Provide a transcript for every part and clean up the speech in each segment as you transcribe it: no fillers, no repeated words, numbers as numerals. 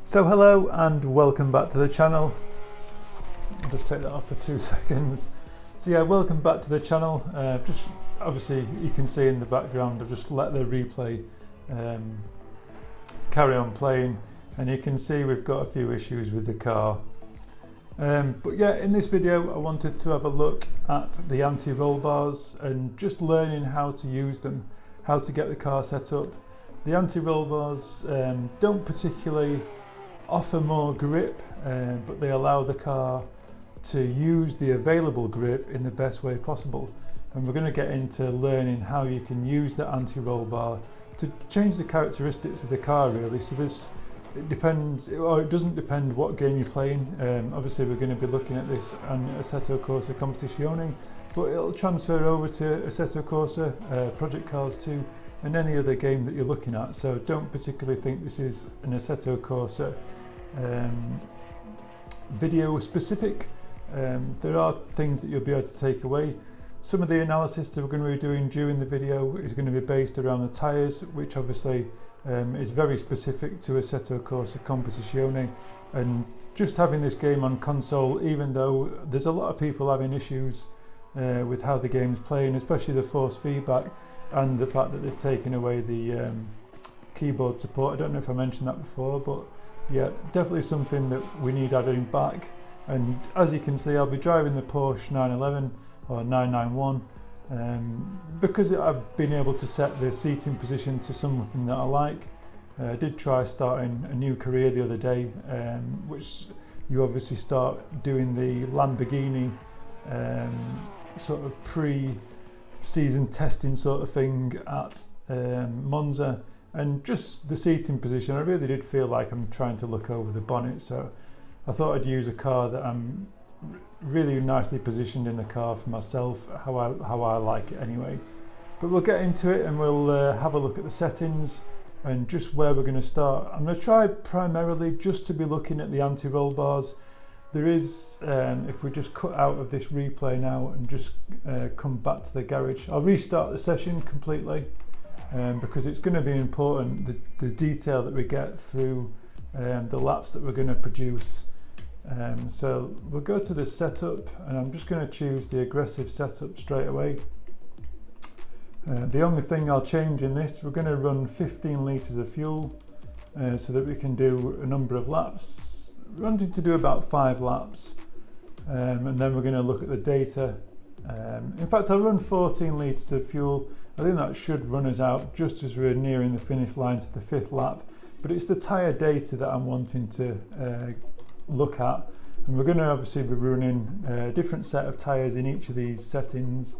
So hello and welcome back to the channel. I'll just take that off for 2 seconds. So yeah, welcome back to the channel. Just obviously you can see in the background I've just let the replay carry on playing, and you can see we've got a few issues with the car. But yeah, in this video I wanted to have a look at the anti-roll bars and just learning how to use them, how to get the car set up. The anti-roll bars don't particularly offer more grip, but they allow the car to use the available grip in the best way possible. And we're going to get into learning how you can use the anti-roll bar to change the characteristics of the car really. So it depends, or it doesn't depend what game you're playing. Obviously we're going to be looking at this on Assetto Corsa Competizione, but it'll transfer over to Assetto Corsa, Project Cars 2 and any other game that you're looking at. So don't particularly think this is an Assetto Corsa video specific. There are things that you'll be able to take away. Some of the analysis that we're going to be doing during the video is going to be based around the tyres, which obviously is very specific to Assetto Corsa Competizione. And just having this game on console, even though there's a lot of people having issues with how the game's playing, especially the force feedback and the fact that they've taken away the keyboard support. I don't know if I mentioned that before, but yeah, definitely something that we need adding back. And as you can see, I'll be driving the Porsche 911 or 991 because I've been able to set the seating position to something that I like. I did try starting a new career the other day, which you obviously start doing the Lamborghini sort of pre-season testing sort of thing at Monza. And just the seating position, I really did feel like I'm trying to look over the bonnet, so I thought I'd use a car that I'm really nicely positioned in the car for myself, how I like it anyway. But we'll get into it and we'll have a look at the settings and just where we're going to start. I'm going to try primarily just to be looking at the anti-roll bars. There is, if we just cut out of this replay now and just come back to the garage, I'll restart the session completely. Because it's going to be important, the detail that we get through the laps that we're going to produce. So we'll go to the setup and I'm just going to choose the aggressive setup straight away. The only thing I'll change in this, we're going to run 15 litres of fuel so that we can do a number of laps. We're wanting to do about 5 laps, and then we're going to look at the data. In fact, I'll run 14 litres of fuel. I think that should run us out just as we're nearing the finish line to the 5th lap, but it's the tyre data that I'm wanting to look at, and we're going to obviously be running a different set of tyres in each of these settings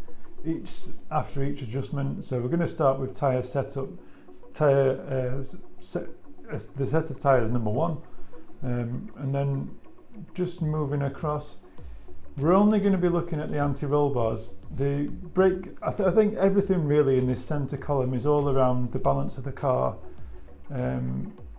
after each adjustment. So we're going to start with tyre setup, the set of tyres number 1, and then just moving across. We're only going to be looking at the anti-roll bars. The brake, I think everything really in this centre column is all around the balance of the car.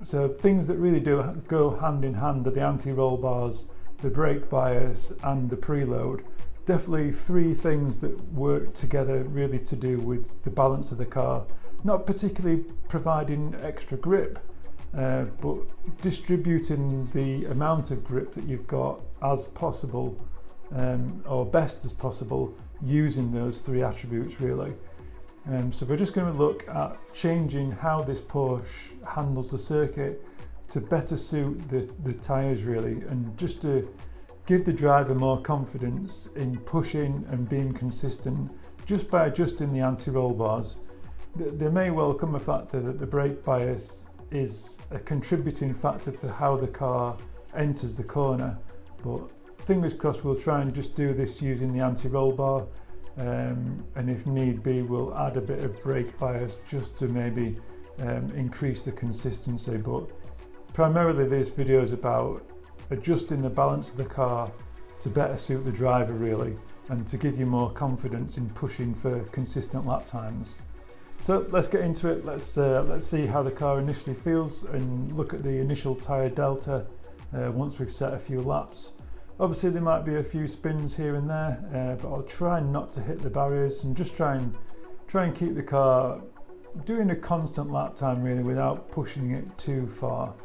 So things that really do go hand in hand are the anti-roll bars, the brake bias and the preload. Definitely 3 things that work together really to do with the balance of the car. Not particularly providing extra grip, but distributing the amount of grip that you've got as possible. Or best as possible using those 3 attributes really. So we're just going to look at changing how this Porsche handles the circuit to better suit the tyres really, and just to give the driver more confidence in pushing and being consistent just by adjusting the anti-roll bars. There may well come a factor that the brake bias is a contributing factor to how the car enters the corner, but fingers crossed we'll try and just do this using the anti-roll bar, and if need be we'll add a bit of brake bias just to maybe increase the consistency. But primarily this video is about adjusting the balance of the car to better suit the driver really, and to give you more confidence in pushing for consistent lap times. So let's get into it. Let's see how the car initially feels and look at the initial tyre delta once we've set a few laps. Obviously there might be a few spins here and there, but I'll try not to hit the barriers and just try and keep the car doing a constant lap time really without pushing it too far.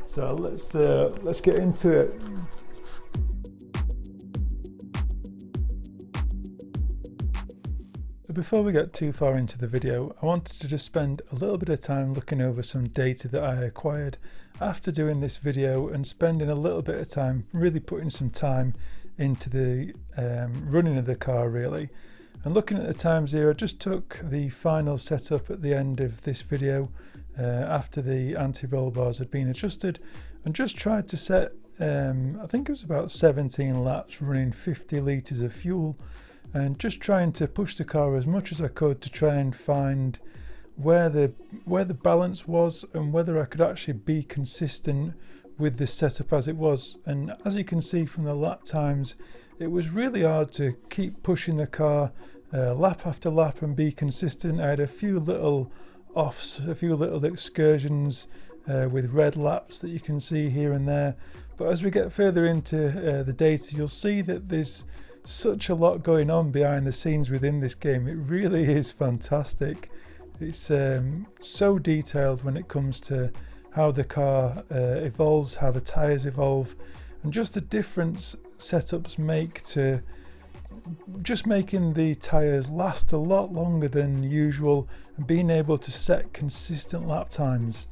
So let's get into it. So before we get too far into the video, I wanted to just spend a little bit of time looking over some data that I acquired after doing this video, and spending a little bit of time really putting some time into the running of the car really. And looking at the times here, I just took the final setup at the end of this video after the anti-roll bars had been adjusted, and just tried to set I think it was about 17 laps running 50 litres of fuel, and just trying to push the car as much as I could to try and find where the balance was and whether I could actually be consistent with this setup as it was. And as you can see from the lap times, it was really hard to keep pushing the car lap after lap and be consistent. I had a few little offs, a few little excursions with red laps that you can see here and there, but as we get further into the data, you'll see that there's such a lot going on behind the scenes within this game. It really is fantastic. It's so detailed when it comes to how the car evolves, how the tyres evolve, and just the difference setups make to just making the tyres last a lot longer than usual and being able to set consistent lap times.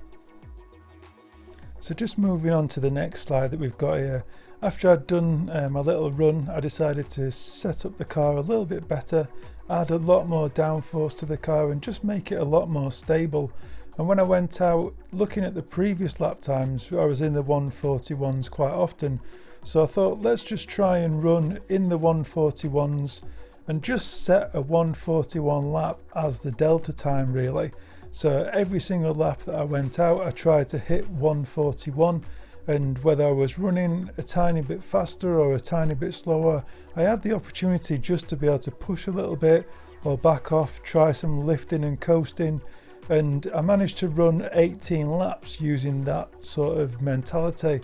So just moving on to the next slide that we've got here. After I'd done my little run, I decided to set up the car a little bit better, add a lot more downforce to the car and just make it a lot more stable. And when I went out looking at the previous lap times, I was in the 141s quite often, so I thought let's just try and run in the 141s and just set a 141 lap as the delta time really. So every single lap that I went out, I tried to hit 141, and whether I was running a tiny bit faster or a tiny bit slower, I had the opportunity just to be able to push a little bit or back off, try some lifting and coasting, and I managed to run 18 laps using that sort of mentality.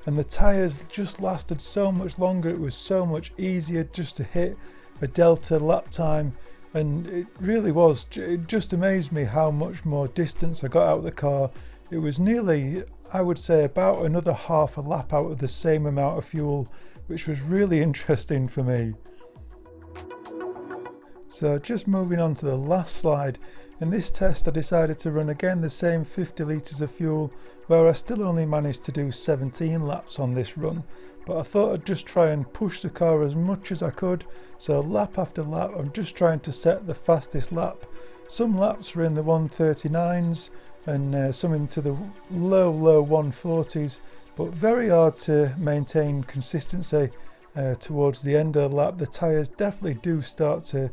And the tyres just lasted so much longer, it was so much easier just to hit a delta lap time, and it really was, it just amazed me how much more distance I got out of the car. It was nearly, I would say, about another half a lap out of the same amount of fuel, which was really interesting for me. So just moving on to the last slide. In this test I decided to run again the same 50 litres of fuel, where I still only managed to do 17 laps on this run, but I thought I'd just try and push the car as much as I could. So lap after lap I'm just trying to set the fastest lap. Some laps were in the 139s and some into the low 140s, but very hard to maintain consistency towards the end of the lap. The tyres definitely do start to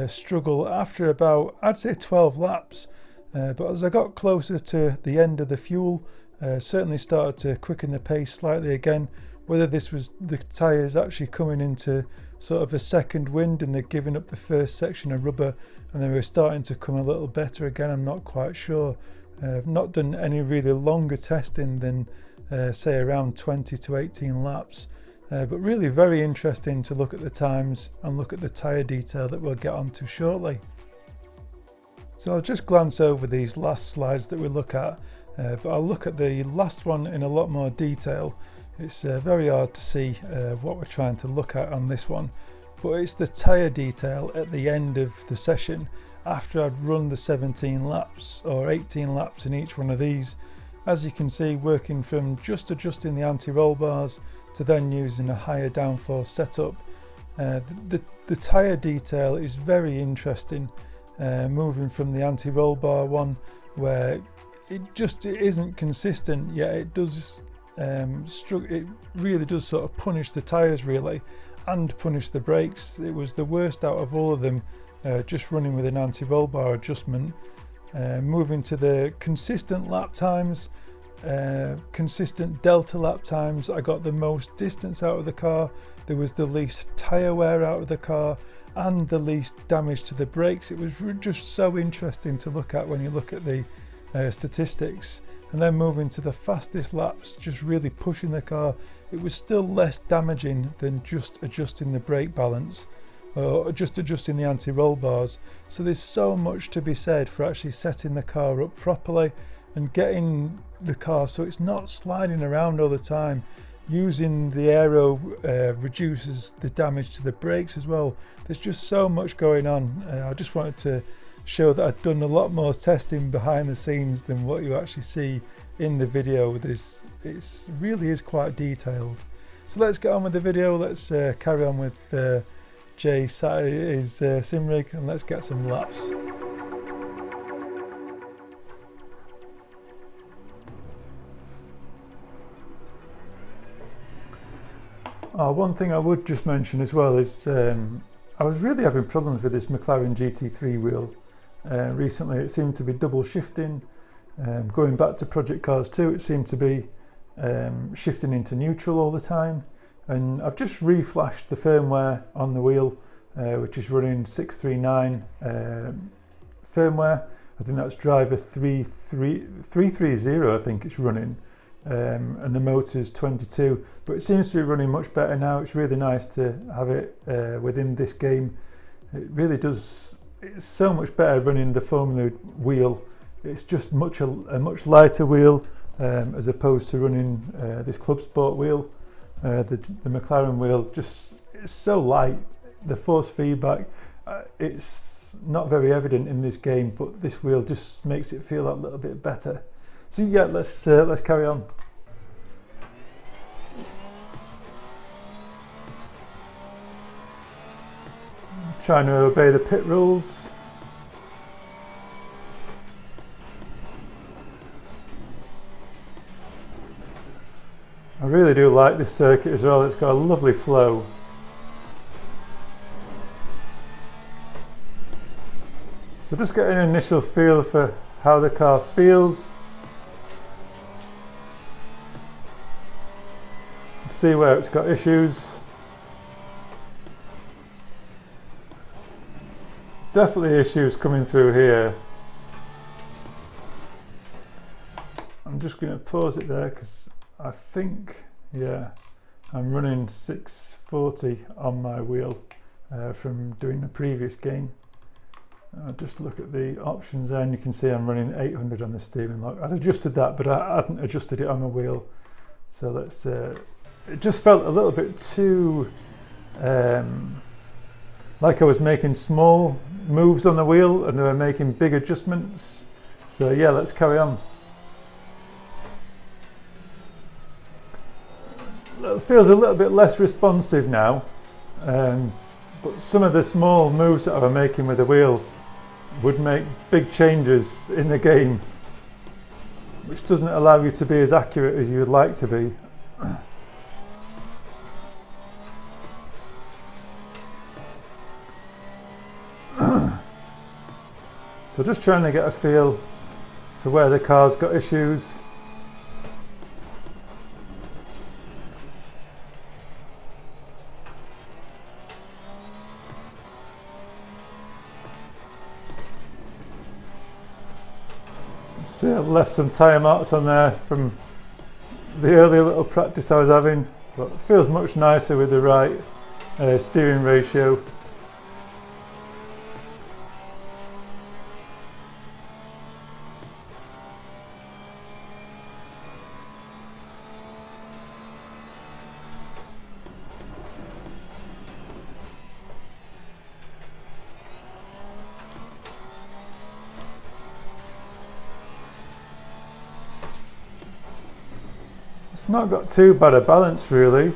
struggle after about, I'd say 12 laps, but as I got closer to the end of the fuel, certainly started to quicken the pace slightly again. Whether this was the tyres actually coming into sort of a second wind and they're giving up the first section of rubber and they were starting to come a little better again, I'm not quite sure. I've not done any really longer testing than say around 20 to 18 laps, but really very interesting to look at the times and look at the tyre detail that we'll get onto shortly. So I'll just glance over these last slides that we look at, but I'll look at the last one in a lot more detail. It's very hard to see what we're trying to look at on this one, but it's the tyre detail at the end of the session after I'd run the 17 laps or 18 laps in each one of these. As you can see, working from just adjusting the anti-roll bars to then using a higher downforce setup. The tyre detail is very interesting, moving from the anti-roll bar one where it isn't consistent, yet it does it really does sort of punish the tyres really and punish the brakes. It was the worst out of all of them, just running with an anti-roll bar adjustment. Moving to the consistent lap times, consistent delta lap times, I got the most distance out of the car, there was the least tyre wear out of the car and the least damage to the brakes. It was just so interesting to look at when you look at the statistics. And then moving to the fastest laps, just really pushing the car, it was still less damaging than just adjusting the brake balance or just adjusting the anti-roll bars. So there's so much to be said for actually setting the car up properly and getting the car so it's not sliding around all the time. Using the aero reduces the damage to the brakes as well. There's just so much going on. I just wanted to show that I've done a lot more testing behind the scenes than what you actually see in the video. It really is quite detailed. So let's get on with the video. Let's carry on with Jay sat at his sim rig and let's get some laps. One thing I would just mention as well is I was really having problems with this McLaren GT3 wheel. Recently it seemed to be double shifting. Going back to Project Cars 2, it seemed to be shifting into neutral all the time. And I've just reflashed the firmware on the wheel, which is running 639 firmware. I think that's driver 330, I think it's running. And the motor's 22, but it seems to be running much better now. It's really nice to have it within this game. It really does. It's so much better running the Formula wheel. It's just a much lighter wheel as opposed to running this Club Sport wheel. The McLaren wheel it's so light. The force feedback it's not very evident in this game, but this wheel just makes it feel a little bit better. So yeah, let's carry on. Trying to obey the pit rules. I really do like this circuit as well. It's got a lovely flow. So just get an initial feel for how the car feels. See where it's got issues. Definitely issues coming through here. I'm just going to pause it there because I think, yeah, I'm running 640 on my wheel from doing the previous game. I'll just look at the options there and you can see I'm running 800 on the steering lock. I'd adjusted that, but I hadn't adjusted it on my wheel. So let's it just felt a little bit too like I was making small moves on the wheel and they were making big adjustments. So yeah, let's carry on. It feels a little bit less responsive now, but some of the small moves that I was making with the wheel would make big changes in the game, which doesn't allow you to be as accurate as you would like to be. So just trying to get a feel for where the car's got issues. See, I've left some tyre marks on there from the earlier little practice I was having, but it feels much nicer with the right steering ratio. It's not got too bad a balance really.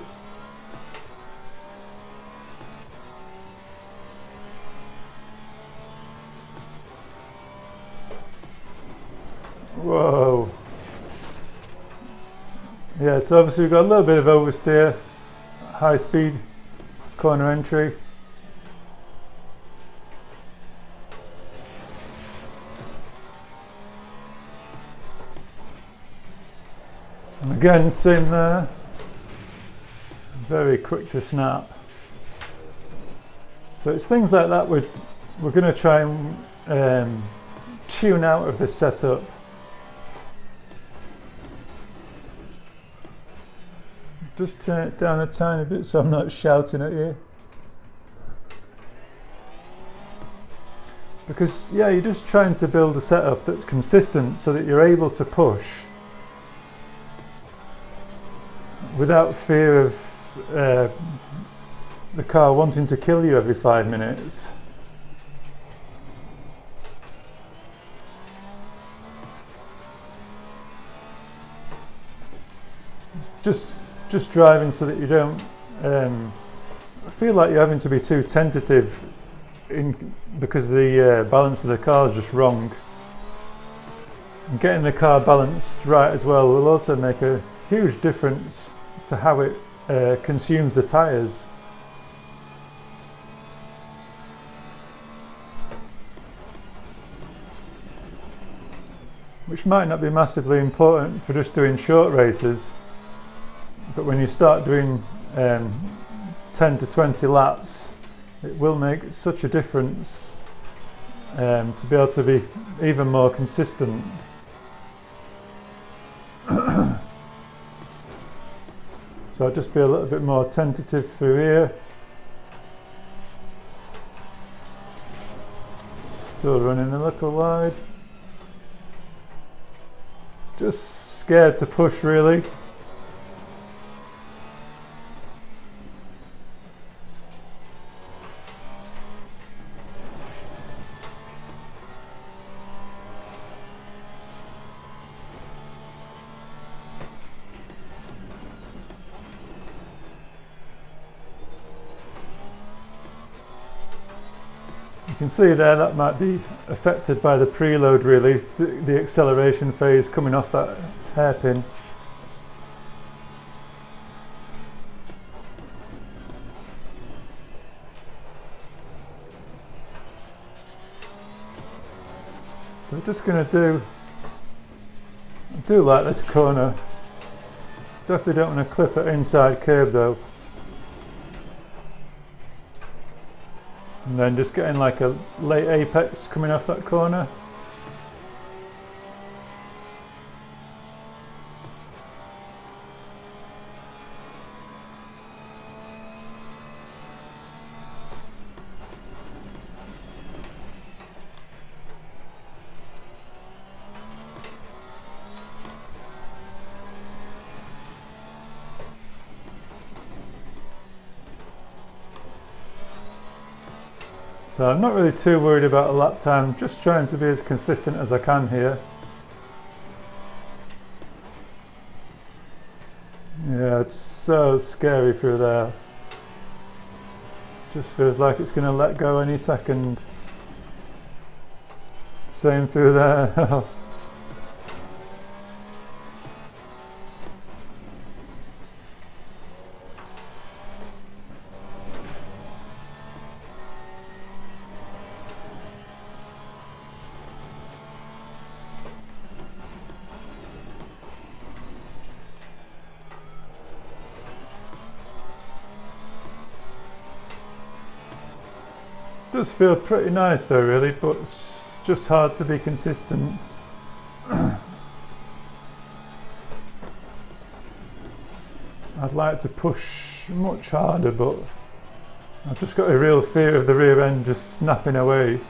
Whoa. Yeah, so obviously we've got a little bit of oversteer, high speed corner entry. And again, same there, very quick to snap. So it's things like that we're going to try and tune out of this setup. Just turn it down a tiny bit so I'm not shouting at you. because yeah, you're just trying to build a setup that's consistent so that you're able to push without fear of the car wanting to kill you every 5 minutes. It's just driving so that you don't feel like you're having to be too tentative because the balance of the car is just wrong. And getting the car balanced right as well will also make a huge difference to how it consumes the tyres. Which might not be massively important for just doing short races, but when you start doing 10 to 20 laps, it will make such a difference to be able to be even more consistent. So I'll just be a little bit more tentative through here. Still running a little wide. Just scared to push, really. You can see there that might be affected by the preload, really, the acceleration phase coming off that hairpin. So we're just going to do like this corner. Definitely don't want to clip it inside curb though. And then just getting like a late apex coming off that corner. So I'm not really too worried about a lap time, just trying to be as consistent as I can here. Yeah, it's so scary through there. Just feels like it's going to let go any second. Same through there. Does feel pretty nice though, really, but it's just hard to be consistent. I'd like to push much harder, but I've just got a real fear of the rear end just snapping away.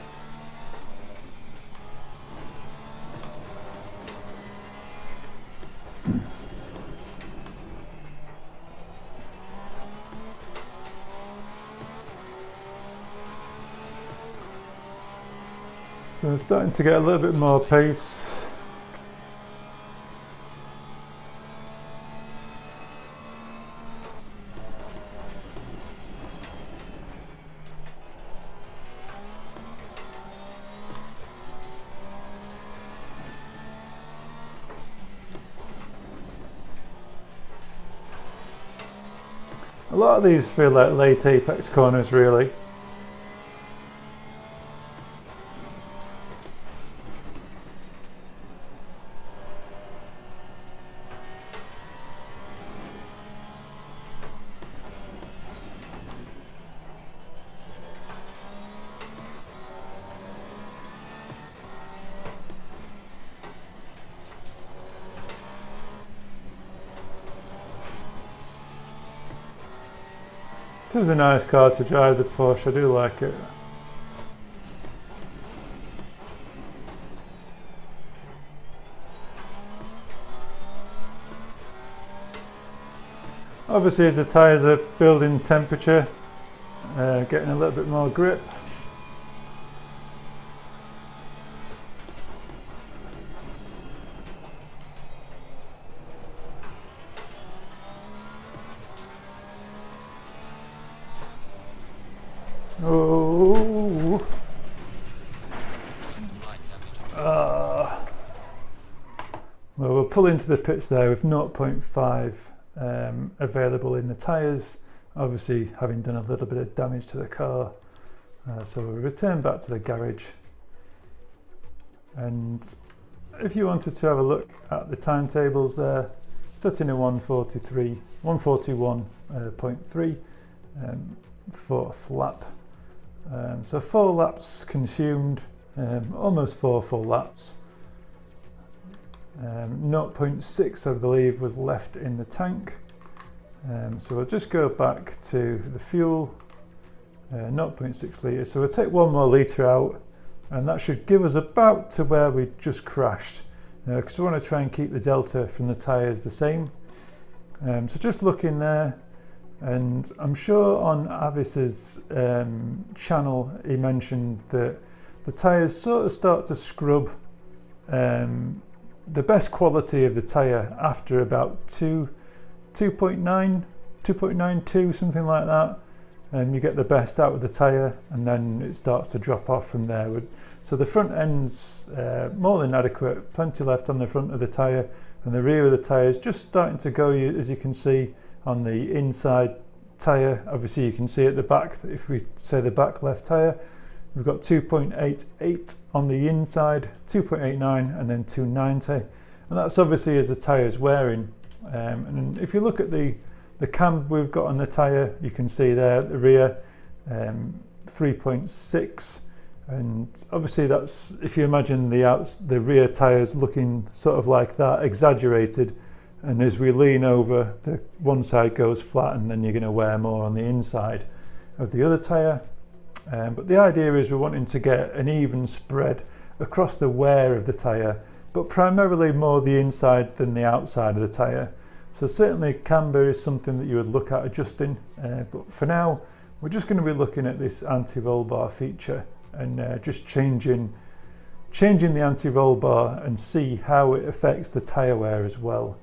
So I'm starting to get a little bit more pace. A lot of these feel like late apex corners, really. It is a nice car to drive, the Porsche, I do like it. Obviously as the tyres are building temperature, getting a little bit more grip. Oh. Well, we'll pull into the pits there with 0.5 available in the tyres, obviously having done a little bit of damage to the car. So we'll return back to the garage, and if you wanted to have a look at the timetables there, setting a 141.3 fourth lap. So 4 laps consumed, almost 4 full laps. 0.6 I believe was left in the tank. So we'll just go back to the fuel, 0.6 litres. So we'll take 1 more litre out, and that should give us about to where we just crashed, because we want to try and keep the delta from the tyres the same. So just looking there, and I'm sure on Avis's channel he mentioned that the tyres sort of start to scrub the best quality of the tyre after about 2.92, something like that, and you get the best out of the tyre, and then it starts to drop off from there. So the front end's more than adequate, plenty left on the front of the tyre, and the rear of the tyre is just starting to go, as you can see on the inside tyre. Obviously you can see at the back, if we say the back left tyre, we've got 2.88 on the inside, 2.89 and then 290, and that's obviously as the tyre is wearing. And if you look at the cam we've got on the tyre, you can see there at the rear 3.6, and obviously that's, if you imagine the rear tyres looking sort of like that, exaggerated, and as we lean over, the one side goes flat, and then you're going to wear more on the inside of the other tyre. But the idea is we're wanting to get an even spread across the wear of the tyre, but primarily more the inside than the outside of the tyre. So certainly camber is something that you would look at adjusting, but for now we're just going to be looking at this anti-roll bar feature, and just changing the anti-roll bar and see how it affects the tyre wear as well.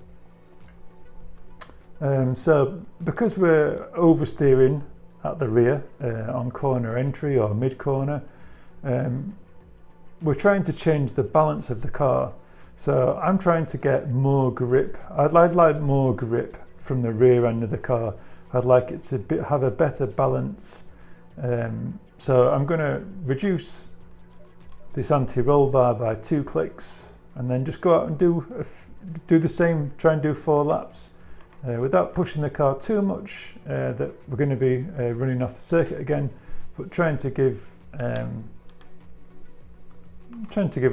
So because we're oversteering at the rear on corner entry or mid corner, we're trying to change the balance of the car. So I'm trying to get more grip. I'd like more grip from the rear end of the car. I'd like it to have a better balance. So I'm going to reduce this anti-roll bar by 2 clicks, and then just go out and do the same, try and do 4 laps. Without pushing the car too much, that we're going to be running off the circuit again, but trying to give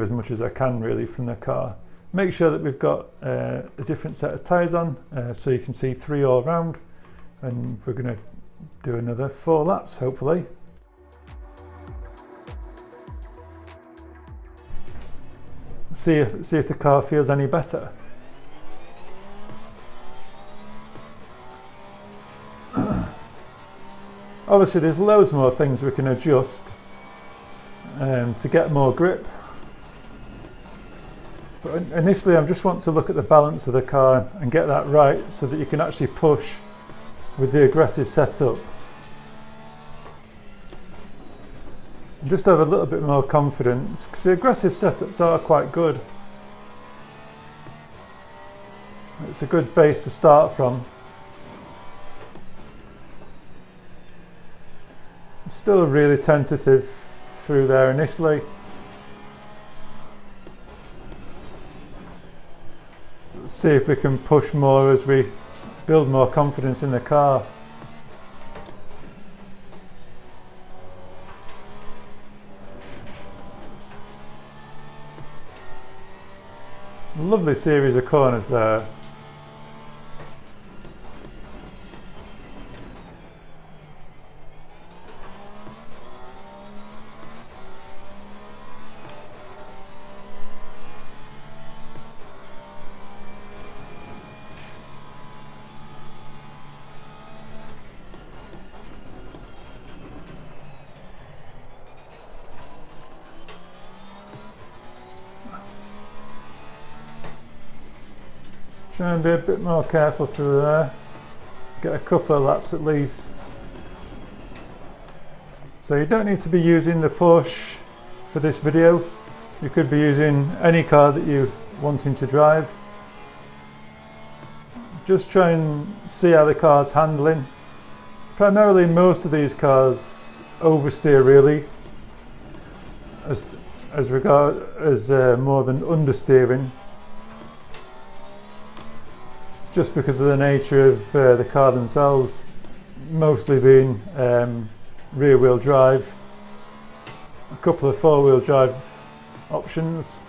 as much as I can really from the car. Make sure that we've got a different set of tyres on, so you can see 3 all round, and we're going to do another 4 laps hopefully. See if the car feels any better. Obviously there's loads more things we can adjust to get more grip, but initially I just want to look at the balance of the car and get that right, so that you can actually push with the aggressive setup and just have a little bit more confidence, because the aggressive setups are quite good. It's a good base to start from. Still really tentative through there initially. Let's see if we can push more as we build more confidence in the car. Lovely series of corners there. Try and be a bit more careful through there. Get a couple of laps at least. So you don't need to be using the push for this video. You could be using any car that you're wanting to drive. Just try and see how the car's handling. Primarily most of these cars oversteer really, as more than understeering, just because of the nature of the car themselves, mostly being rear wheel drive, a couple of four wheel drive options.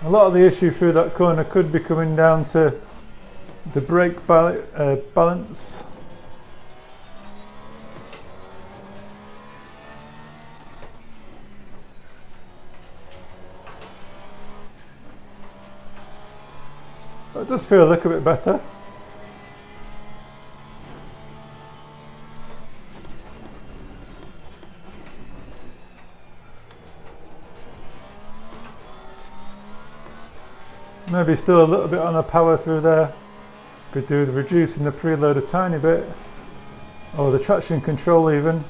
A lot of the issue through that corner could be coming down to the brake balance. But it does feel a little bit better. Maybe still a little bit on the power through there. Could do with reducing the preload a tiny bit, or the traction control even.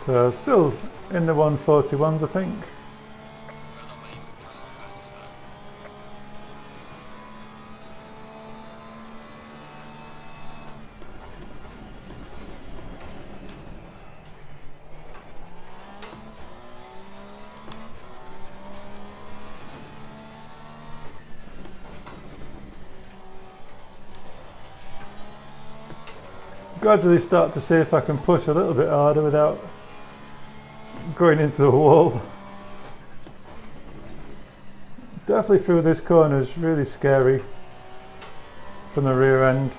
So still in the 141s, I think. Gradually start to see if I can push a little bit harder without going into the wall. Definitely through this corner is really scary from the rear end.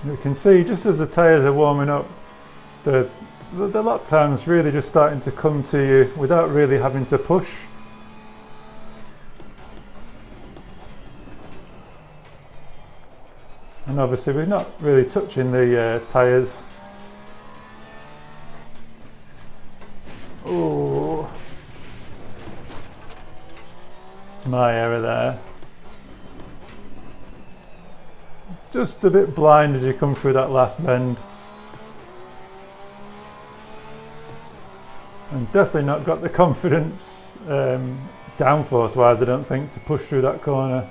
You can see just as the tyres are warming up, the lap time's really just starting to come to you without really having to push. And obviously we're not really touching the tyres. Oh, my error there. Just a bit blind as you come through that last bend. And definitely not got the confidence downforce wise, I don't think, to push through that corner.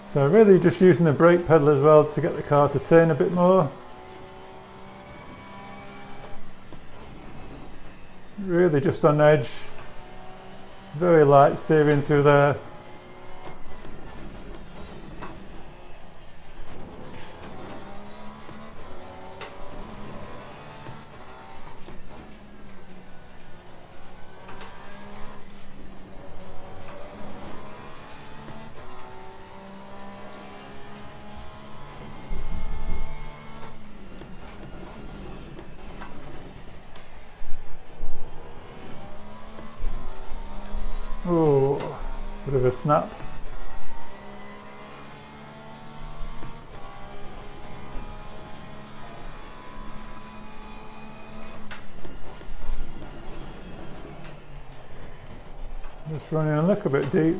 So really just using the brake pedal as well to get the car to turn a bit more. Really just on edge, very light steering through there. Oh, bit of a snap. Just running a little bit deep.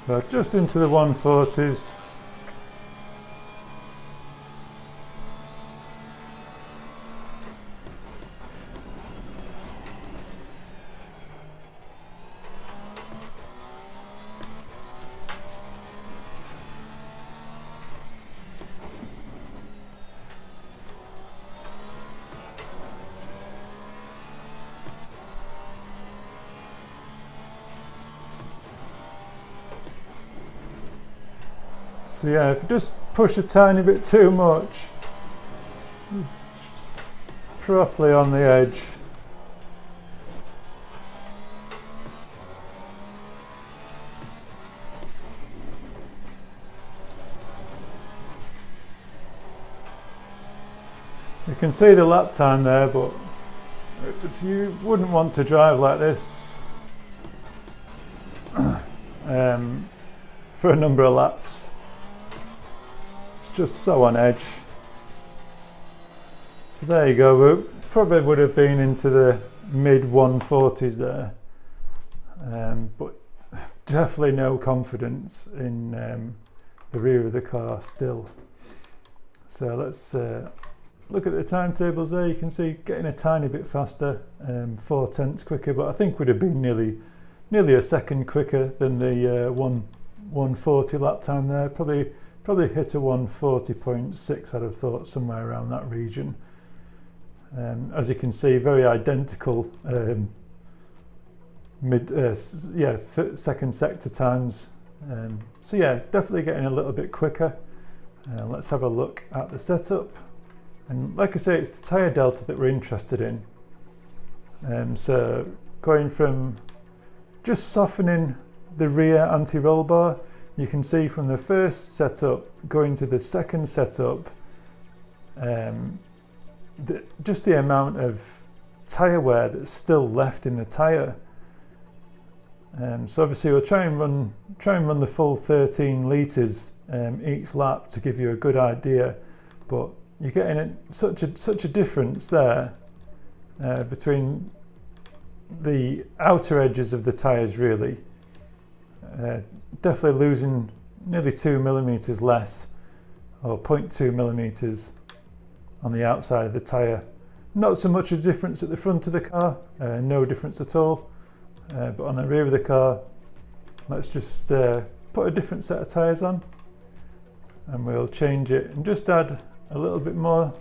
So just into the 140s. So yeah, if you just push a tiny bit too much, it's properly on the edge. You can see the lap time there, but you wouldn't want to drive like this for a number of laps. It's just so on edge. So there you go, we probably would have been into the mid 140s there, but definitely no confidence in the rear of the car still. So let's look at the timetables there. You can see getting a tiny bit faster, 4/10 quicker, but I think would have been nearly a second quicker than the 140 lap time there. Probably hit a 140.6, I'd have thought, somewhere around that region. As you can see, very identical second sector times. So yeah, definitely getting a little bit quicker. Let's have a look at the setup. And like I say, it's the tyre delta that we're interested in. So going from just softening the rear anti-roll bar, you can see from the first setup going to the second setup, just the amount of tyre wear that's still left in the tyre. So obviously we'll try and run the full 13 litres each lap to give you a good idea, but you're getting such a difference there between the outer edges of the tyres, really. Definitely losing nearly 2 millimeters less, or 0.2 millimeters on the outside of the tyre. Not so much a difference at the front of the car, no difference at all, but on the rear of the car, let's just put a different set of tyres on, and we'll change it and just add a little bit more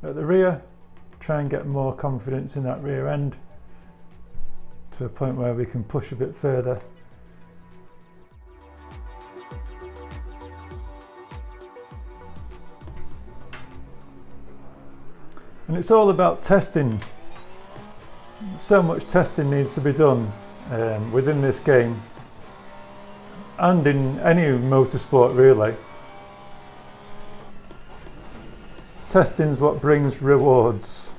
at the rear, try and get more confidence in that rear end to a point where we can push a bit further. And it's all about testing. So much testing needs to be done within this game and in any motorsport, really. Testing is what brings rewards.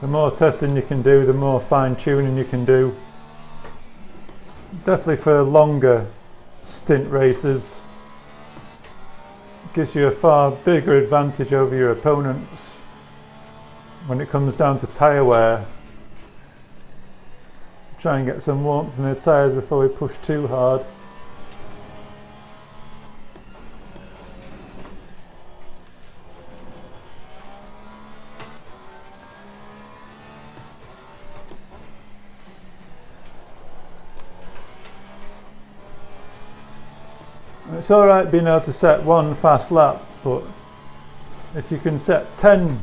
The more testing you can do, the more fine tuning you can do. Definitely for longer stint races. It gives you a far bigger advantage over your opponents when it comes down to tyre wear. Try and get some warmth in the tyres before we push too hard. It's alright being able to set one fast lap, but if you can set 10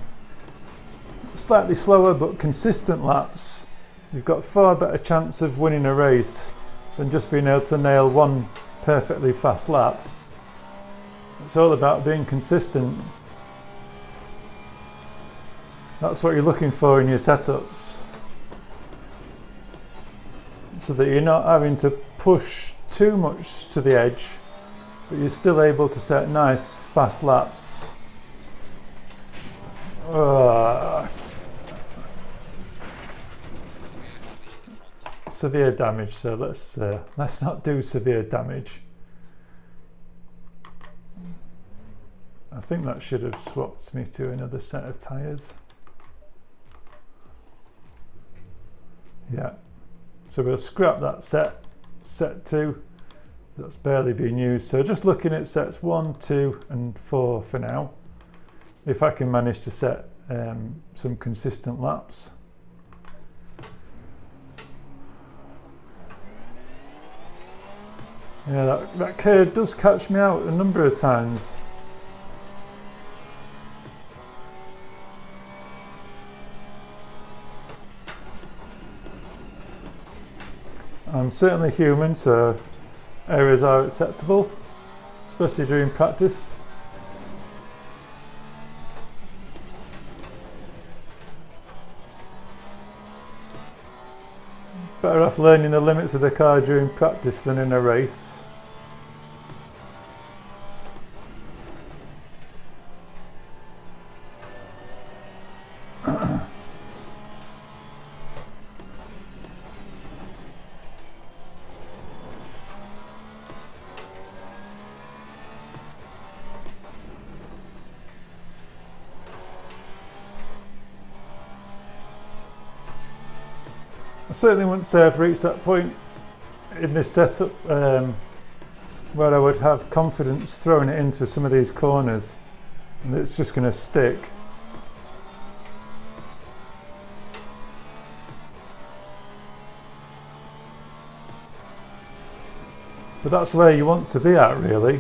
slightly slower but consistent laps, you've got far better chance of winning a race than just being able to nail one perfectly fast lap. It's all about being consistent. That's what you're looking for in your setups, so that you're not having to push too much to the edge, but you're still able to set nice fast laps. Severe damage, so let's not do severe damage. I think that should have swapped me to another set of tyres. Yeah, so we'll scrap that set 2, that's barely been used. So just looking at sets 1, 2 and 4 for now. If I can manage to set some consistent laps. Yeah, that curve does catch me out a number of times. I'm certainly human, so errors are acceptable, especially during practice. Better off learning the limits of the car during practice than in a race. I certainly wouldn't say I've reached that point in this setup where I would have confidence throwing it into some of these corners and it's just going to stick. But that's where you want to be at, really.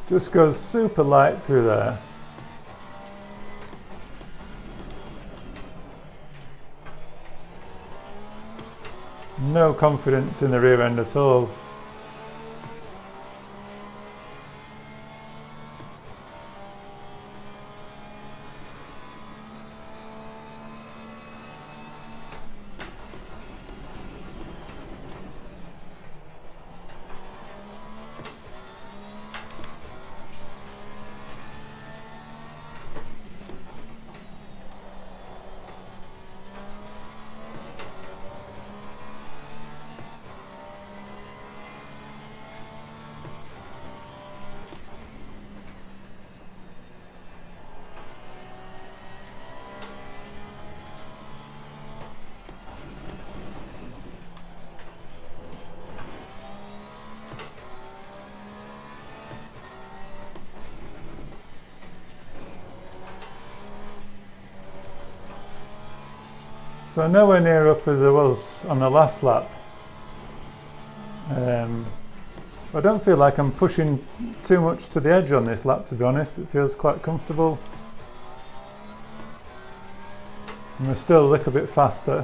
Just goes super light through there. No confidence in the rear end at all. So nowhere near up as I was on the last lap. I don't feel like I'm pushing too much to the edge on this lap, to be honest. It feels quite comfortable. And we're still a little bit faster.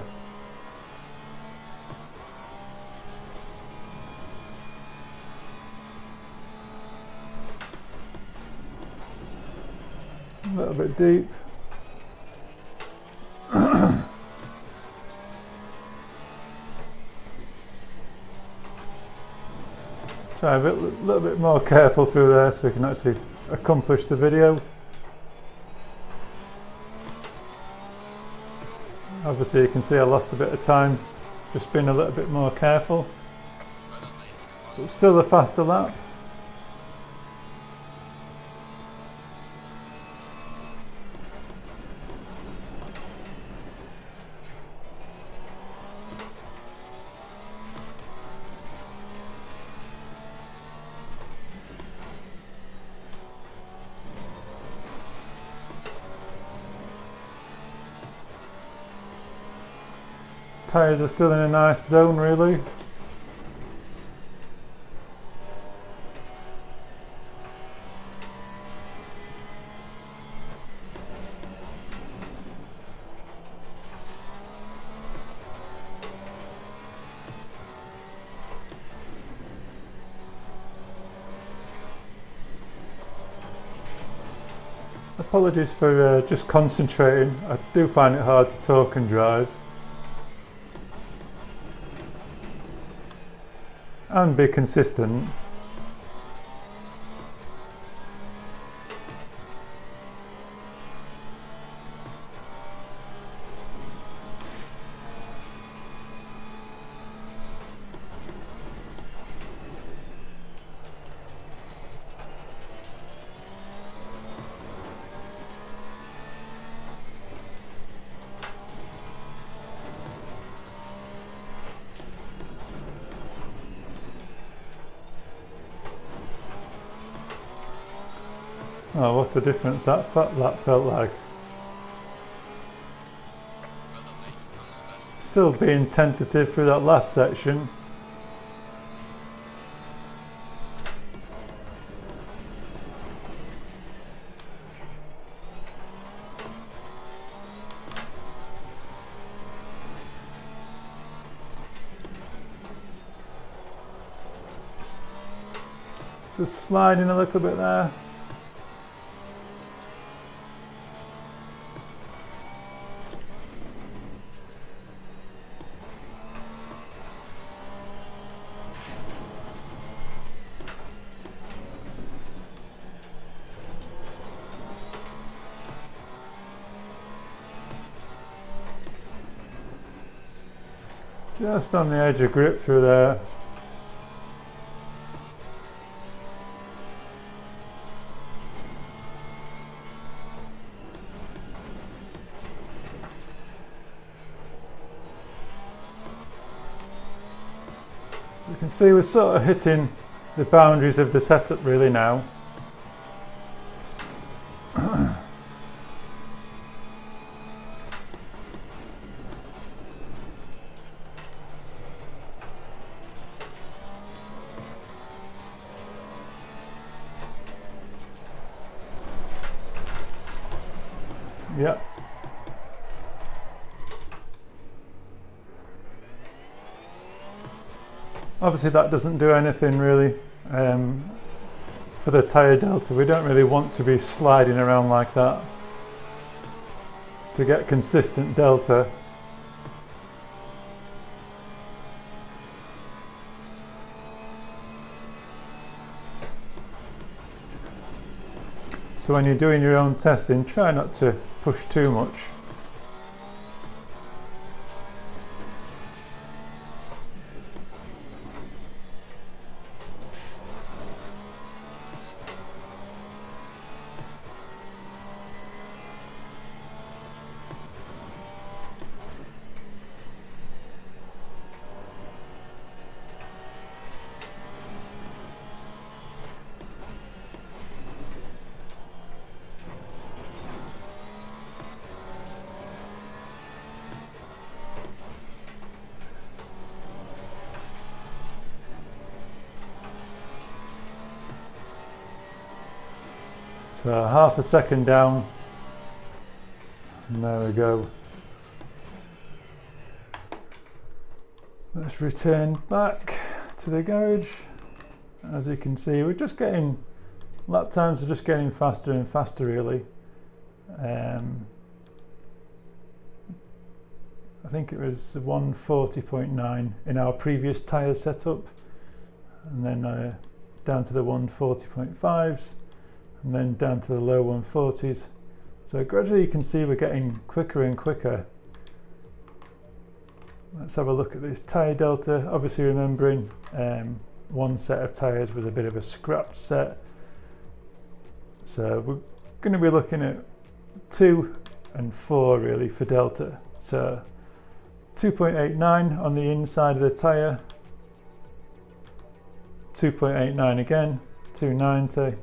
A little bit deep. Try a little bit more careful through there so we can actually accomplish the video. Obviously you can see I lost a bit of time, just being a little bit more careful. But still a faster lap. Tyres are still in a nice zone, really. Apologies for just concentrating. I do find it hard to talk and drive. and be consistent. Oh, what a difference that felt like. Still being tentative through that last section. Just sliding a little bit there. Just on the edge of grip through there. You can see we're sort of hitting the boundaries of the setup really now. Yeah. Obviously that doesn't do anything really for the tyre delta. We don't really want to be sliding around like that to get consistent delta. So when you're doing your own testing, try not to push too much. So half a second down, and there we go. Let's return back to the garage. As you can see, we're just getting, lap times are just getting faster and faster really. I think it was 140.9 in our previous tyre setup, and then down to the 140.5s. And then down to the low 140s. So gradually you can see we're getting quicker and quicker. Let's have a look at this tyre delta. Obviously remembering one set of tyres was a bit of a scrapped set. So we're going to be looking at 2 and 4 really for delta. So 2.89 on the inside of the tyre, 2.89 again, 290.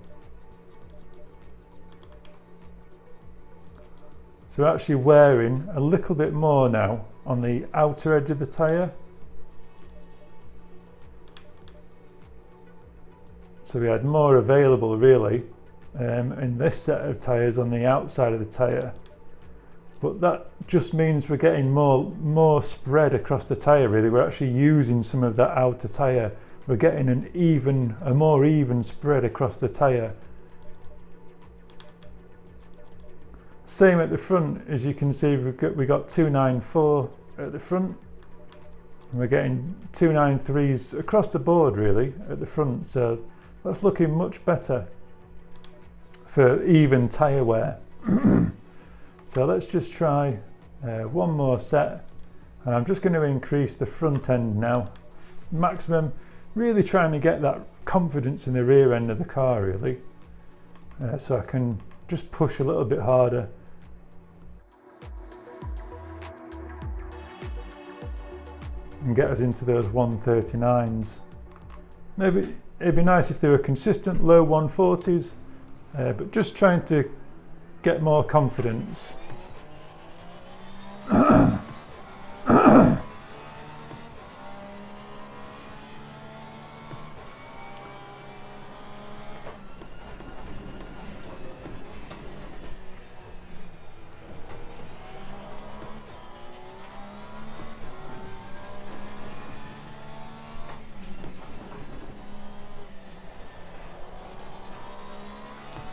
So we're actually wearing a little bit more now on the outer edge of the tyre. So we had more available really in this set of tyres on the outside of the tyre. But that just means we're getting more spread across the tyre really. We're actually using some of that outer tyre. We're getting a more even spread across the tyre. Same at the front, as you can see we got 294 at the front, And we're getting 293s across the board really at the front, so that's looking much better for even tyre wear. So let's just try one more set, and I'm just going to increase the front end now, maximum, really trying to get that confidence in the rear end of the car really, so I can just push a little bit harder. And get us into those 139s. Maybe it'd be nice if they were consistent low 140s, but just trying to get more confidence.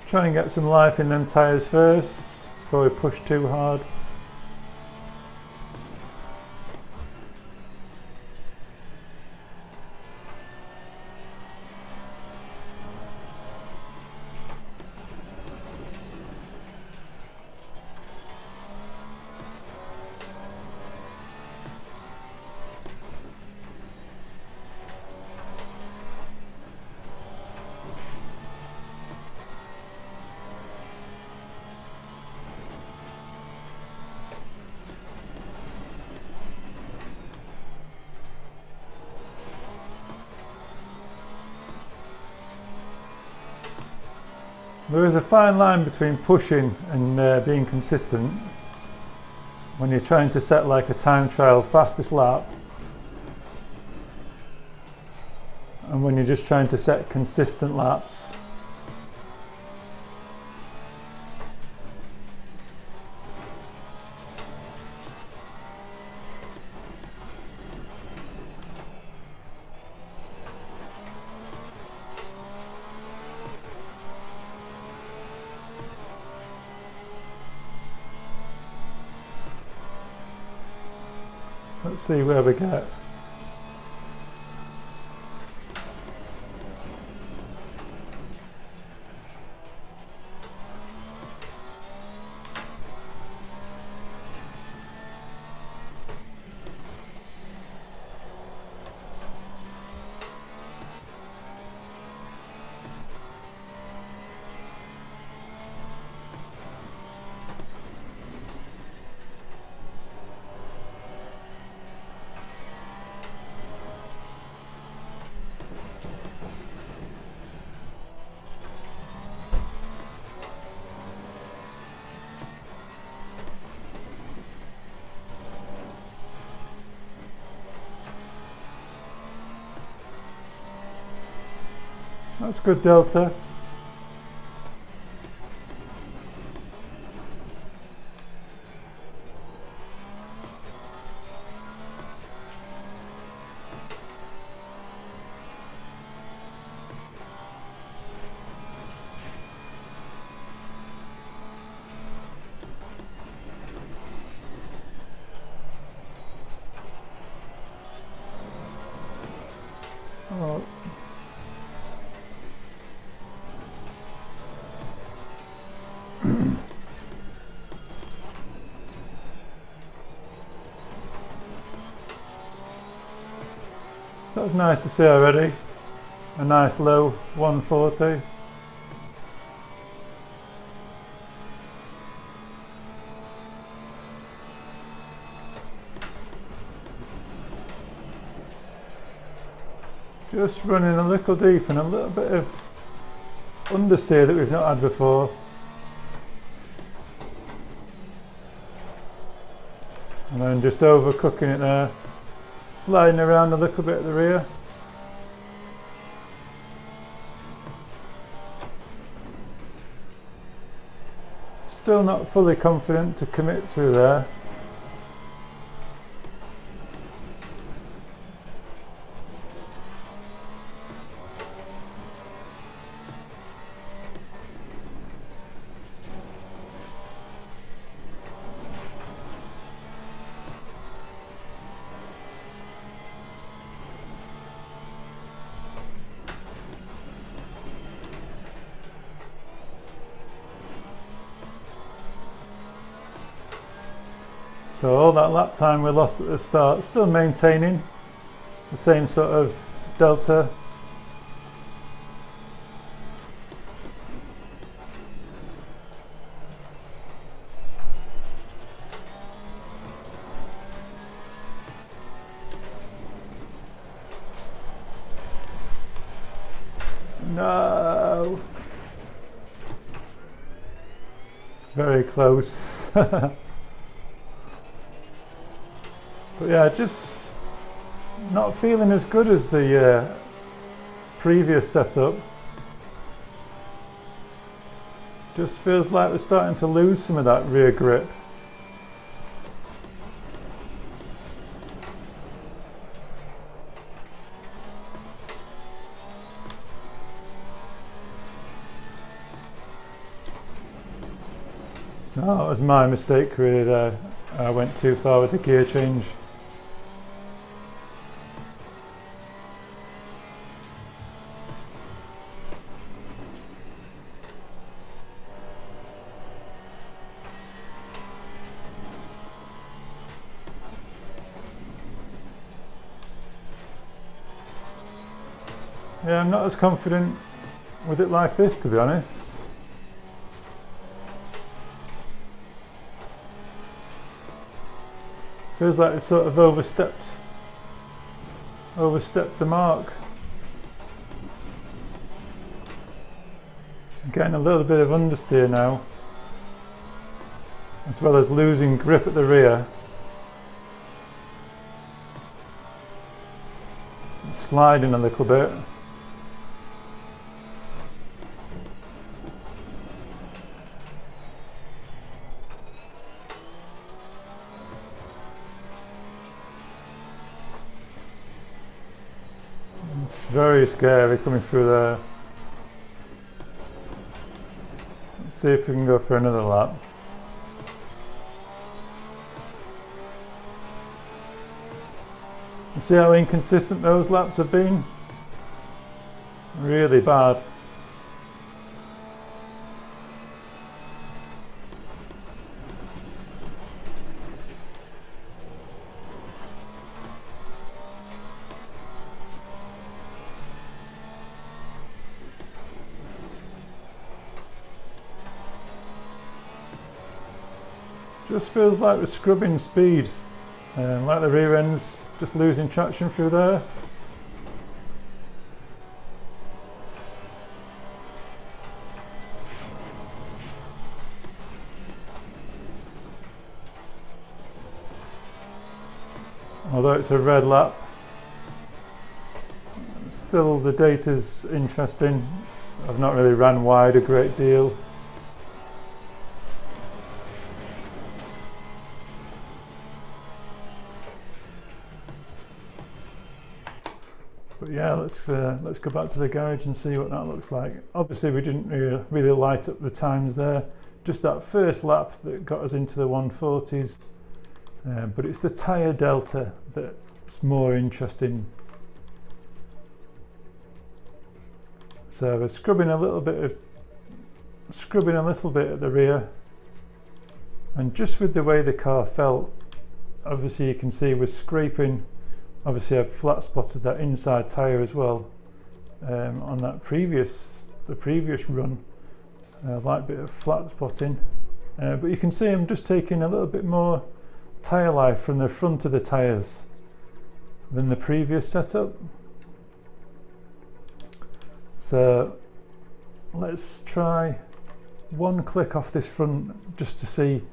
Try and get some life in them tyres first before we push too hard. There is a fine line between pushing and being consistent when you're trying to set like a time trial fastest lap, and when you're just trying to set consistent laps. Let's see where we get. That's good delta. Oh. That was nice to see already. A nice low 140. Just running a little deep and a little bit of understeer that we've not had before. And then just overcooking it there. Sliding around a little bit at the rear. Still not fully confident to commit through there. So all that lap time we lost at the start, still maintaining the same sort of delta. No! Very close. But yeah, just not feeling as good as the previous setup. Just feels like we're starting to lose some of that rear grip. Oh, that was my mistake really there. I went too far with the gear change. Yeah, I'm not as confident with it like this, to be honest. Feels like it's sort of overstepped the mark. I'm getting a little bit of understeer now, as well as losing grip at the rear. It's sliding a little bit. It's very scary coming through there. Let's see if we can go for another lap. You see how inconsistent those laps have been? Really bad. Just feels like we're scrubbing speed, like the rear end's just losing traction through there. Although it's a red lap, still the data's interesting. I've not really ran wide a great deal. But yeah, let's go back to the garage and see what that looks like. Obviously we didn't really light up the times there, just that first lap that got us into the 140s, but it's the tyre delta that's more interesting. So we're scrubbing a little bit at the rear, and just with the way the car felt, obviously you can see we're scraping. Obviously I've flat spotted that inside tyre as well on that previous run, a light bit of flat spotting, but you can see I'm just taking a little bit more tyre life from the front of the tyres than the previous setup. So let's try one click off this front just to see.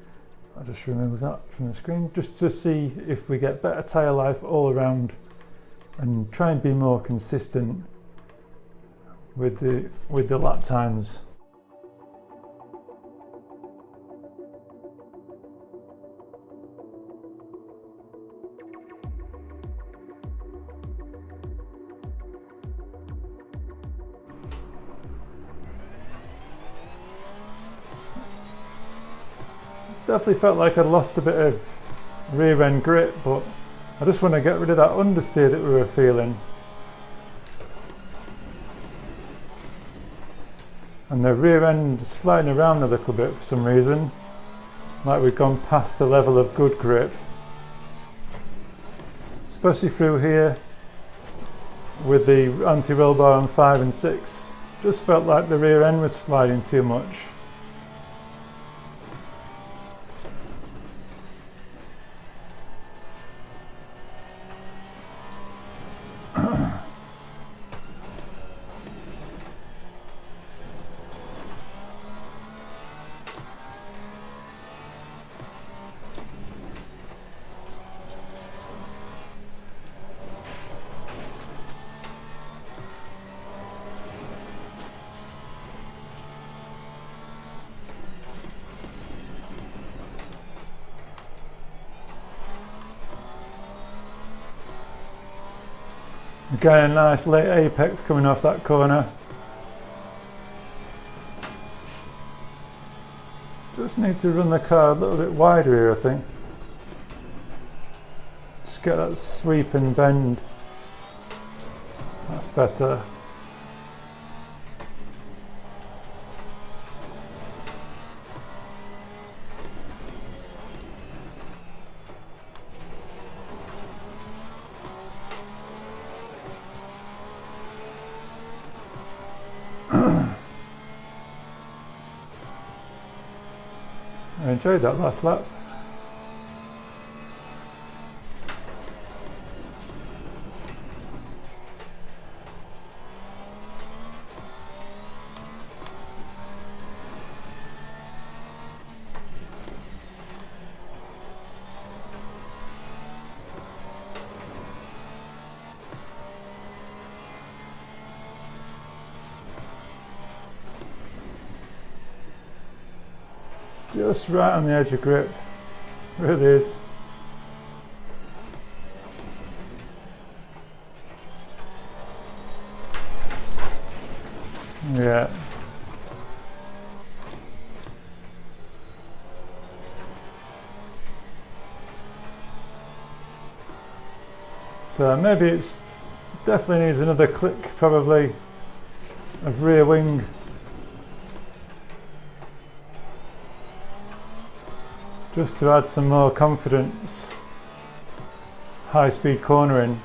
I'll just remove that from the screen just to see if we get better tyre life all around and try and be more consistent with the lap times. Definitely felt like I'd lost a bit of rear end grip, but I just want to get rid of that understeer that we were feeling. And the rear end sliding around a little bit for some reason. like we've gone past the level of good grip, especially through here with the anti-roll bar on 5 and 6. Just felt like the rear end was sliding too much. Again, a nice late apex coming off that corner. Just need to run the car a little bit wider here, I think. Just get that sweep and bend. That's better. I enjoyed that last lap. Just right on the edge of grip. There it is. Yeah. So maybe it's definitely needs another click probably of rear wing. Just to add some more confidence, high speed cornering.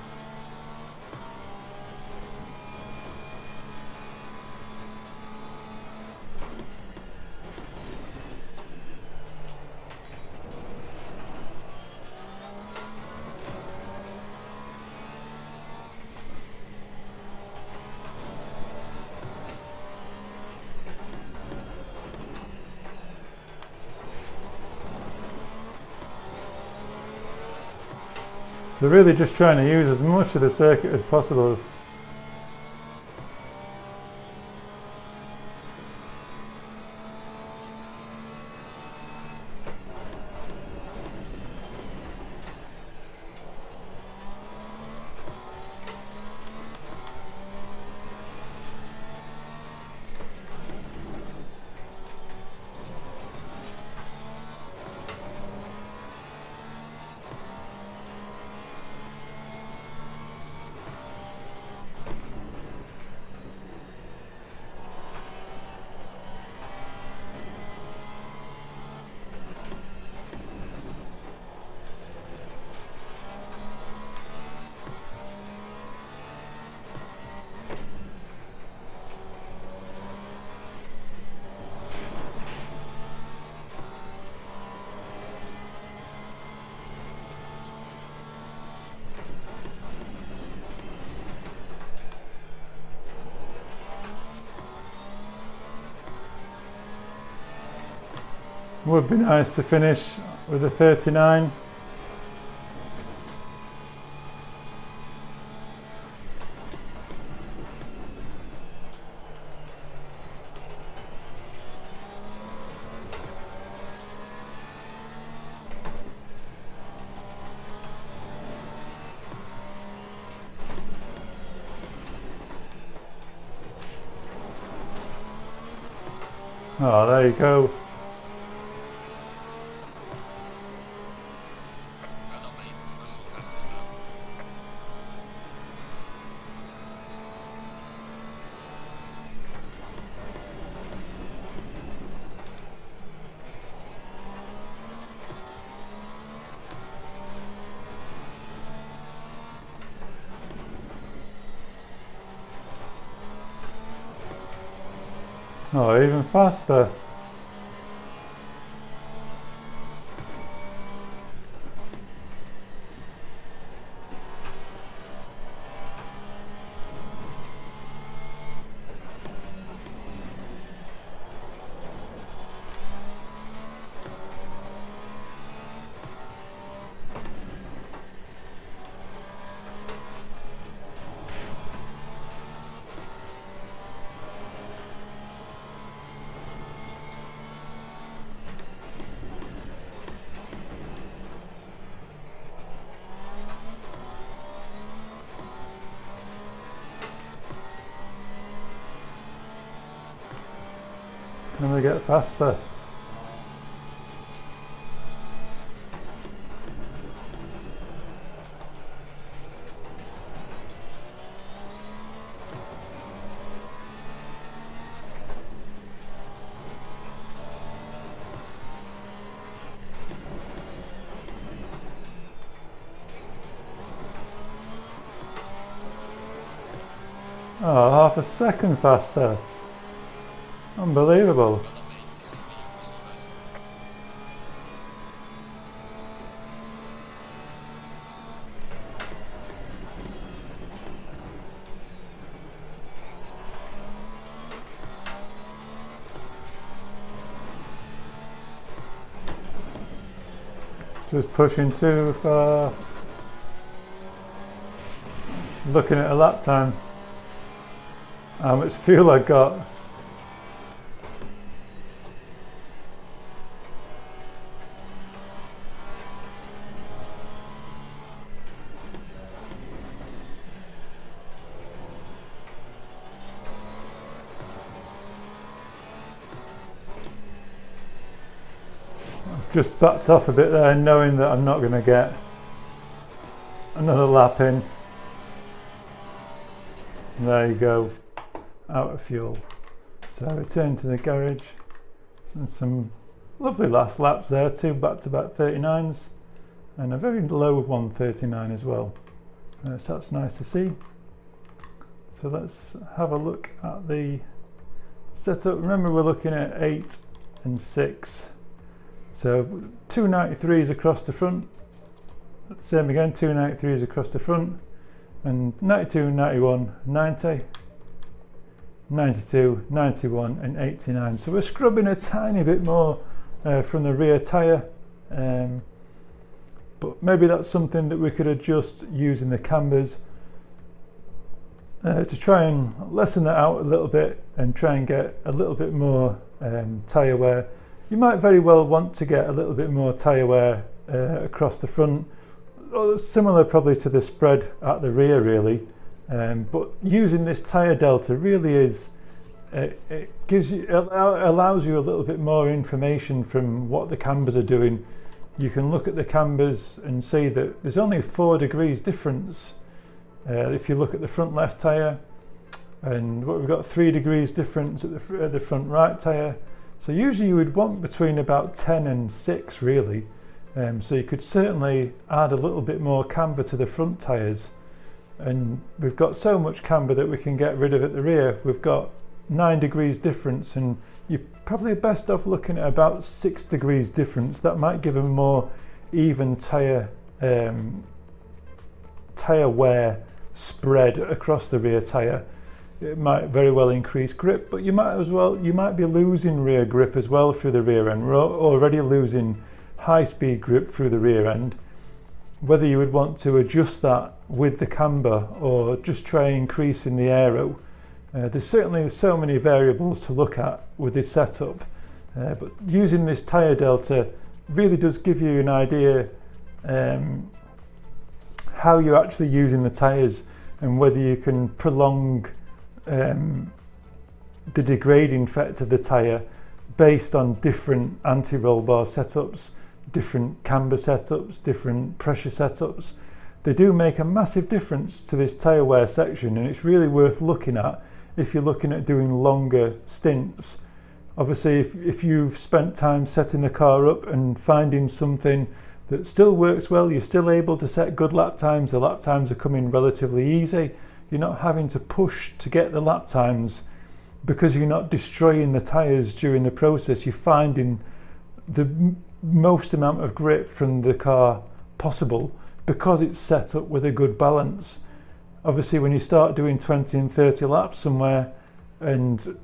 So really just trying to use as much of the circuit as possible. Would be nice to finish with a 39. Oh, there you go. Oh, even faster. And we get faster. Oh, half a second faster. Unbelievable. Just pushing too far. Looking at a lap time. How much fuel I got. Just backed off a bit there, knowing that I'm not going to get another lap in. There you go, out of fuel. So I return to the garage, and some lovely last laps there, 2 back-to-back 39s and a very low 139 as well. So that's nice to see. So let's have a look at the setup. Remember, we're looking at 8 and 6. So 293s across the front, same again, 293s across the front, and 92, 91, 90, 92, 91 and 89. So we're scrubbing a tiny bit more from the rear tyre, but maybe that's something that we could adjust using the cambers to try and lessen that out a little bit and try and get a little bit more tyre wear. You might very well want to get a little bit more tyre wear across the front, similar probably to the spread at the rear really, but using this tyre delta really is, it allows you a little bit more information from what the cambers are doing. You can look at the cambers and see that there's only 4 degrees difference if you look at the front left tyre, and what we've got 3 degrees difference at the front right tyre. So usually you would want between about 10 and 6 really. So you could certainly add a little bit more camber to the front tyres, and we've got so much camber that we can get rid of at the rear. We've got 9 degrees difference, and you're probably best off looking at about 6 degrees difference. That might give a more even tyre wear spread across the rear tyre. It might very well increase grip, but you might be losing rear grip as well through the rear end. We're already losing high-speed grip through the rear end. Whether you would want to adjust that with the camber or just try increasing the aero, there's certainly so many variables to look at with this setup, but using this tyre delta really does give you an idea how you're actually using the tyres and whether you can prolong the degrading effect of the tyre based on different anti-roll bar setups, different camber setups, different pressure setups. They do make a massive difference to this tyre wear section, and it's really worth looking at if you're looking at doing longer stints. Obviously, if you've spent time setting the car up and finding something that still works well, you're still able to set good lap times, the lap times are coming relatively easy, you're not having to push to get the lap times, because you're not destroying the tyres during the process, you're finding the most amount of grip from the car possible because it's set up with a good balance. Obviously, when you start doing 20 and 30 laps somewhere and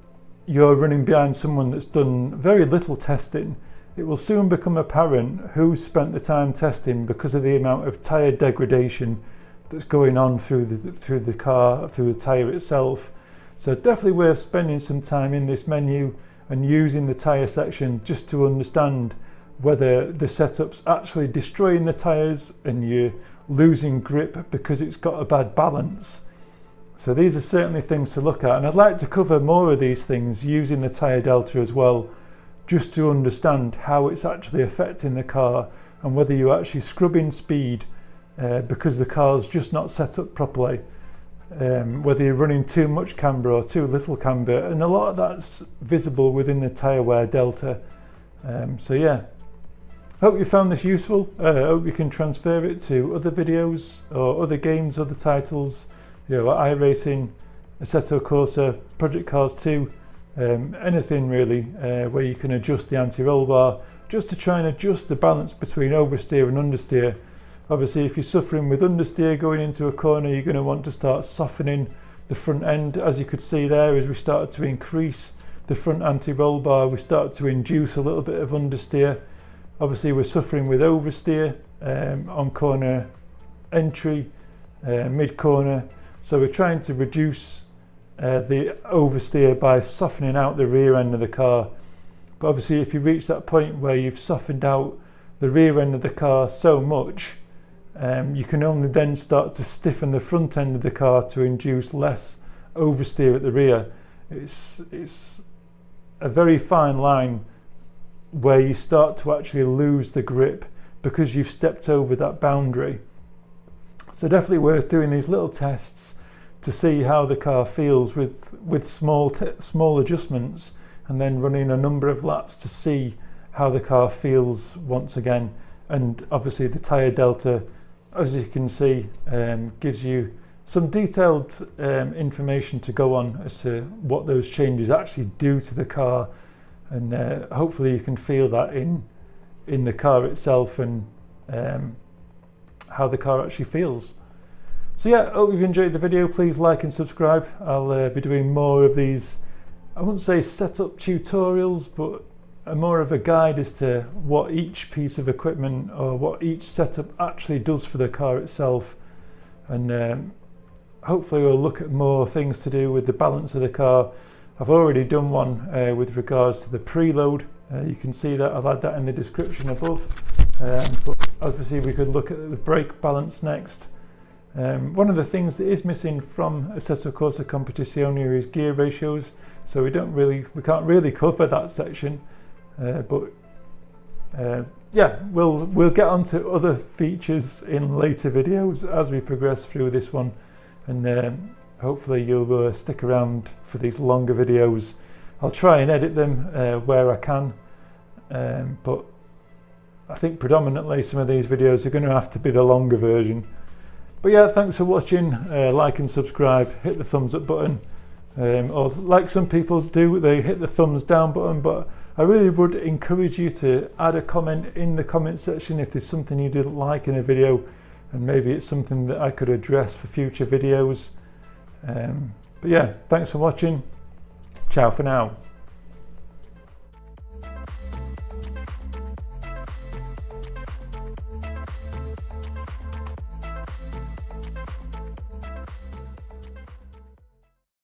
you're running behind someone that's done very little testing, it will soon become apparent who's spent the time testing because of the amount of tyre degradation that's going on through the car, through the tyre itself. So definitely worth spending some time in this menu and using the tyre section just to understand whether the setup's actually destroying the tyres and you're losing grip because it's got a bad balance. So these are certainly things to look at, and I'd like to cover more of these things using the tyre delta as well, just to understand how it's actually affecting the car and whether you're actually scrubbing speed because the car's just not set up properly, whether you're running too much camber or too little camber, and a lot of that's visible within the tyre wear delta. So yeah, hope you found this useful. Hope you can transfer it to other videos or other games, other titles, you know, like iRacing, Assetto Corsa, Project Cars 2, anything really where you can adjust the anti-roll bar just to try and adjust the balance between oversteer and understeer. Obviously, if you're suffering with understeer going into a corner, you're going to want to start softening the front end. As you could see there, as we started to increase the front anti-roll bar, we started to induce a little bit of understeer. Obviously, we're suffering with oversteer on corner entry, mid-corner, so we're trying to reduce the oversteer by softening out the rear end of the car. But obviously, if you reach that point where you've softened out the rear end of the car so much, you can only then start to stiffen the front end of the car to induce less oversteer at the rear. It's a very fine line where you start to actually lose the grip because you've stepped over that boundary. So definitely worth doing these little tests to see how the car feels with small adjustments, and then running a number of laps to see how the car feels once again. And obviously the tyre delta, as you can see, gives you some detailed information to go on as to what those changes actually do to the car, and hopefully you can feel that in the car itself and how the car actually feels. So yeah, I hope you've enjoyed the video. Please like and subscribe. I'll be doing more of these, I wouldn't say setup tutorials, but more of a guide as to what each piece of equipment or what each setup actually does for the car itself. And hopefully we'll look at more things to do with the balance of the car. I've already done one with regards to the preload. You can see that, I'll add that in the description above. But obviously we could look at the brake balance next. One of the things that is missing from Assetto Corsa Competizione is gear ratios, so we can't really cover that section. But yeah, we'll get onto other features in later videos as we progress through this one, and hopefully you'll stick around for these longer videos. I'll try and edit them where I can, but I think predominantly some of these videos are going to have to be the longer version. But yeah, thanks for watching. Like and subscribe, hit the thumbs up button, or like some people do, they hit the thumbs down button, but I really would encourage you to add a comment in the comment section if there's something you didn't like in a video, and maybe it's something that I could address for future videos. But yeah, thanks for watching. Ciao for now.